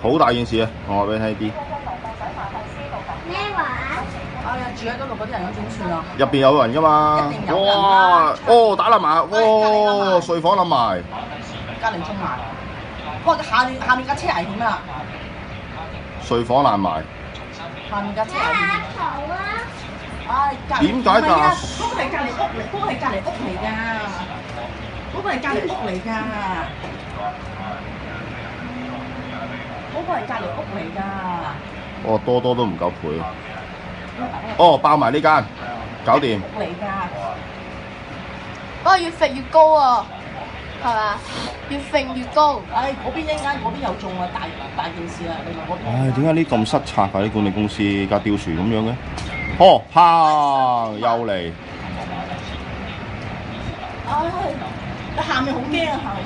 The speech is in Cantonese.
好大件事啊！我話俾你聽啲。咩話？哎呀，住喺嗰度嗰啲人咁點算啊？入邊有人㗎嘛？一定有人啦哇！哦，打冧埋，哇！睡房冧埋，隔離中埋。哇！下面架車危險啊！睡房爛埋。下面架車危阿險。曹啊！唉，隔離點解㗎唔係啊嗰個係隔離屋嚟，嗰個係隔離屋嚟㗎。嗰個係隔離屋嚟㗎。嗰個係隔離屋嚟㗎。哦，多都唔夠倍。哦，爆埋呢間，搞掂。屋嚟㗎。哇！越揈越高啊，係嘛？越揈越高。唉，嗰邊一間嗰邊又中啊，大件事啊！你話嗰邊。唉，點解呢咁失策㗎？啲管理公司架吊船咁樣嘅？哦，砰！又嚟。唉，下面好驚啊！下面。